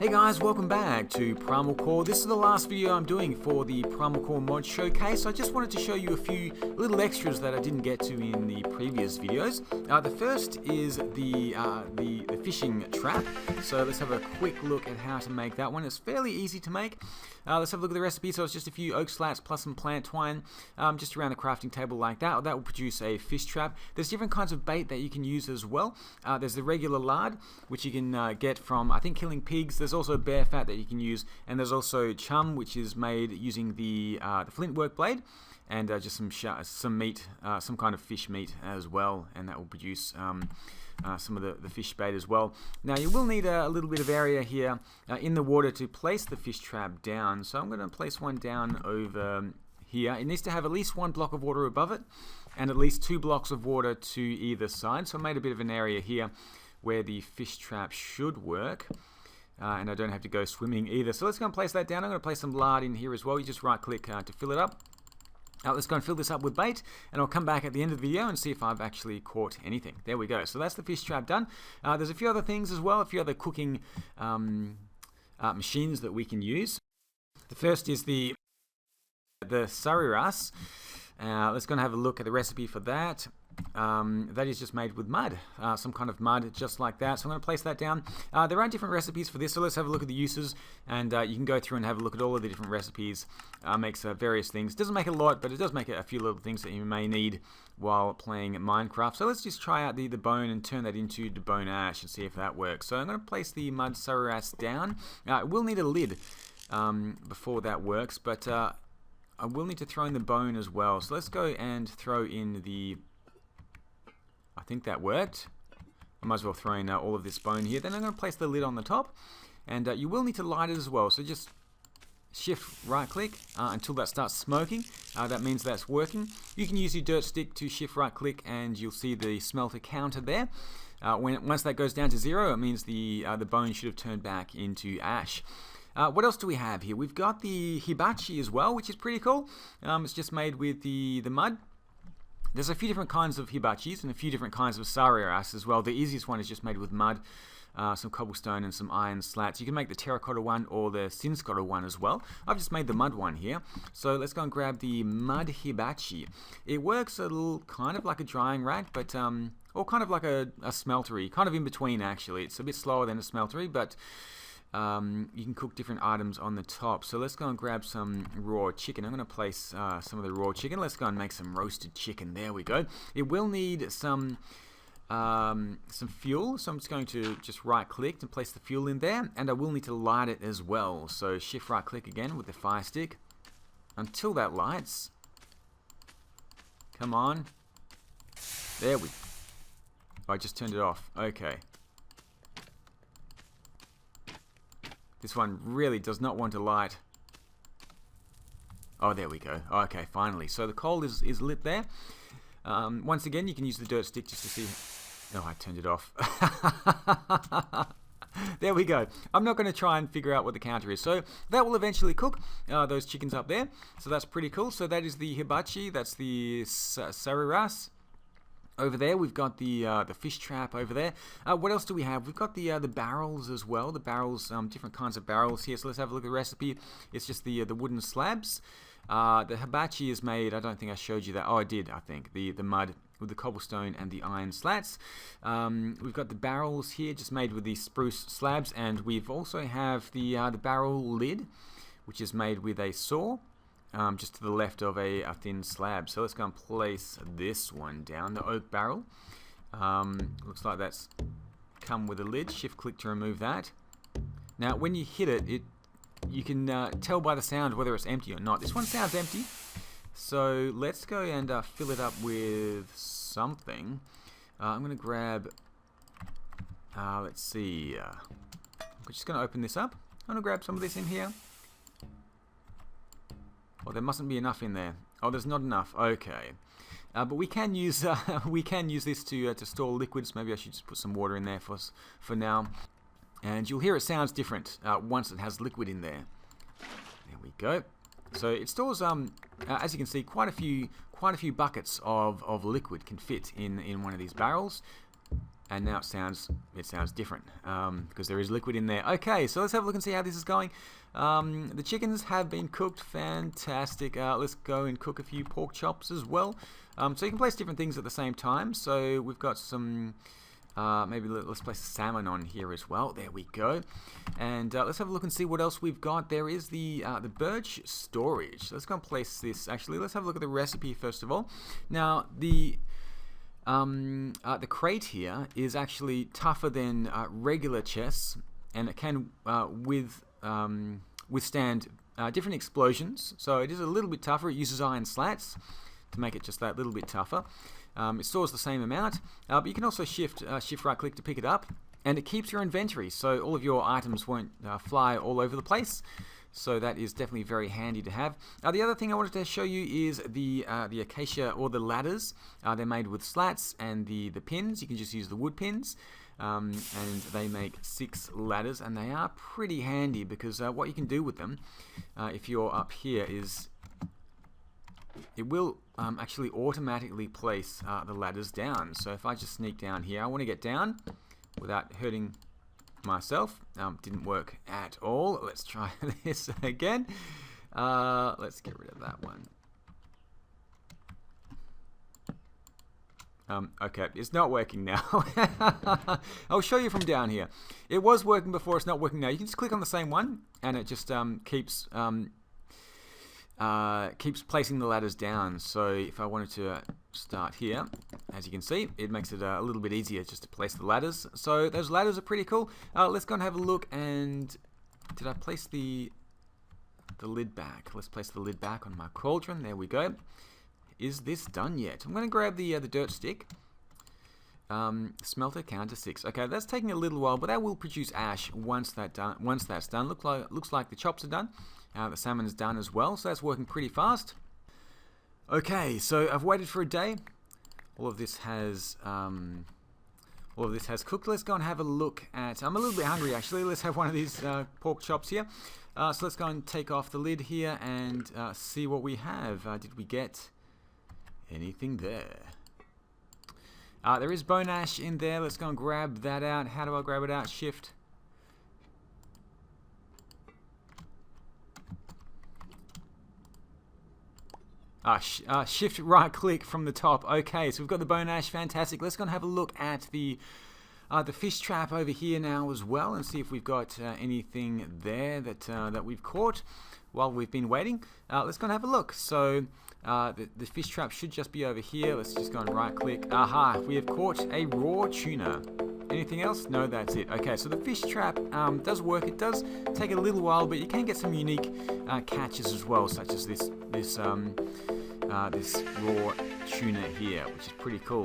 Hey guys, welcome back to PrimalCore. This is the last video I'm doing for the PrimalCore mod showcase. I just wanted to show you a few little extras that I didn't get to in the previous videos. The first is the fishing trap. So let's have a quick look at how to make that one. It's fairly easy to make. Let's have a look at the recipe. So it's just a few oak slats plus some plant twine just around the crafting table like that. That will produce a fish trap. There's different kinds of bait that you can use as well. There's the regular lard, which you can get from, I think, killing pigs. There's also bear fat that you can use, and there's also chum, which is made using the flint work blade, and just some meat, some kind of fish meat as well, and that will produce some of the fish bait as well. Now you will need a little bit of area here in the water to place the fish trap down, so I'm going to place one down over here. It needs to have at least one block of water above it and at least 2 blocks of water to either side, so I made a bit of an area here where the fish trap should work. And I don't have to go swimming either. So let's go and place that down. I'm going to place some lard in here as well. You just right click to fill it up. Let's go and fill this up with bait, and I'll come back at the end of the video and see if I've actually caught anything. There we go. So that's the fish trap done. There's a few other things as well, a few other cooking machines that we can use. The first is the sarira. Let's go and have a look at the recipe for that. That is just made with mud, some kind of mud just like that. So I'm going to place that down. There are different recipes for this, so let's have a look at the uses, and you can go through and have a look at all of the different recipes. Makes various things. Doesn't make a lot, but it does make a few little things that you may need while playing Minecraft. So let's just try out the bone and turn that into the bone ash and see if that works. So I'm going to place the mud sarira down. It will need a lid before that works, but I will need to throw in the bone as well. So let's go and throw in the... I think that worked. I might as well throw in all of this bone here. Then I'm going to place the lid on the top, and you will need to light it as well. So just shift right click until that starts smoking. That means that's working. You can use your dirt stick to shift right click, and you'll see the smelter counter there. Once that goes down to 0, it means the bone should have turned back into ash. What else do we have here? We've got the hibachi as well, which is pretty cool. It's just made with the mud. There's a few different kinds of hibachis and a few different kinds of sarira as well. The easiest one is just made with mud, some cobblestone and some iron slats. You can make the terracotta one or the sinscotta one as well. I've just made the mud one here. So let's go and grab the mud hibachi. It works a little kind of like a drying rack, but or kind of like a smeltery, kind of in between actually. It's a bit slower than a smeltery, but you can cook different items on the top. So let's go and grab some raw chicken. I'm going to place some of the raw chicken. Let's go and make some roasted chicken. There we go. It will need some fuel. So I'm just going to just right click and place the fuel in there. And I will need to light it as well. So shift right click again with the fire stick until that lights. Come on. There we go. Oh, I just turned it off. Okay. This one really does not want to light. Oh, there we go. Okay, finally. So the coal is lit there. Once again, you can use the dirt stick just to see... Oh, I turned it off. There we go. I'm not going to try and figure out what the counter is. So that will eventually cook those chickens up there. So that's pretty cool. So that is the hibachi. That's the sarira. Over there, we've got the fish trap over there. What else do we have? We've got the barrels as well. The barrels, different kinds of barrels here. So let's have a look at the recipe. It's just the wooden slabs. The hibachi is made. I don't think I showed you that. Oh, I did. I think the mud with the cobblestone and the iron slats. We've got the barrels here, just made with these spruce slabs, and we've also have the barrel lid, which is made with a saw. Just to the left of a thin slab. So let's go and place this one down, the oak barrel. Looks like that's come with a lid. Shift click to remove that. Now when you hit it, you can tell by the sound whether it's empty or not. This one sounds empty. So let's go and fill it up with something. I'm going to grab, let's see, we're just going to open this up. I'm going to grab some of this in here. Well, there mustn't be enough in there. Oh, there's not enough. Okay, but we can use this to store liquids. Maybe I should just put some water in there for now. And you'll hear it sounds different once it has liquid in there. There we go. So it stores, as you can see, quite a few buckets of liquid can fit in one of these barrels. and now it sounds different because there is liquid in there. Okay, so let's have a look and see how this is going. The chickens have been cooked. Fantastic. Let's go and cook a few pork chops as well. So you can place different things at the same time. So we've got some, maybe let's place salmon on here as well. There we go. And let's have a look and see what else we've got. There is the birch storage. Let's go and place this. Actually, let's have a look at the recipe first of all. Now, the crate here is actually tougher than regular chests, and it can withstand different explosions. So it is a little bit tougher. It uses iron slats to make it just that little bit tougher. It stores the same amount, but you can also shift right click to pick it up, and it keeps your inventory, so all of your items won't fly all over the place. So that is definitely very handy to have. The other thing I wanted to show you is the acacia or the ladders. They're made with slats, and the pins, you can just use the wood pins. And they make 6 ladders, and they are pretty handy because what you can do with them, if you're up here, is it will actually automatically place the ladders down. So if I just sneak down here, I want to get down without hurting myself. Didn't work at all. Let's try this again. Let's get rid of that one. Okay, it's not working now. I'll show you from down here. It was working before, it's not working now. You can just click on the same one, and it just keeps placing the ladders down. So if I wanted to start here, as you can see, it makes it a little bit easier just to place the ladders. So those ladders are pretty cool. Let's go and have a look. And did I place the lid back? Let's place the lid back on my cauldron. There we go. Is this done yet? I'm going to grab the dirt stick. Smelter counter 6. Okay, that's taking a little while, but that will produce ash once that's done. Looks like the chops are done. The salmon is done as well, so that's working pretty fast. Okay, so I've waited for a day. All of this has cooked. Let's go and have a look at. I'm a little bit hungry actually. Let's have one of these pork chops here. So let's go and take off the lid here and see what we have. Did we get anything there? There is bone ash in there. Let's go and grab that out. How do I grab it out? Shift. Shift right click from the top. Okay, so we've got the bone ash. Fantastic. Let's go and have a look at the fish trap over here now as well, and see if we've got anything there that we've caught while we've been waiting. Let's go and have a look. So the fish trap should just be over here. Let's just go and right click. Aha, we have caught a raw tuna. Anything else? No, that's it. Okay, so the fish trap does work. It does take a little while, but you can get some unique catches as well, such as this raw tuna here, which is pretty cool.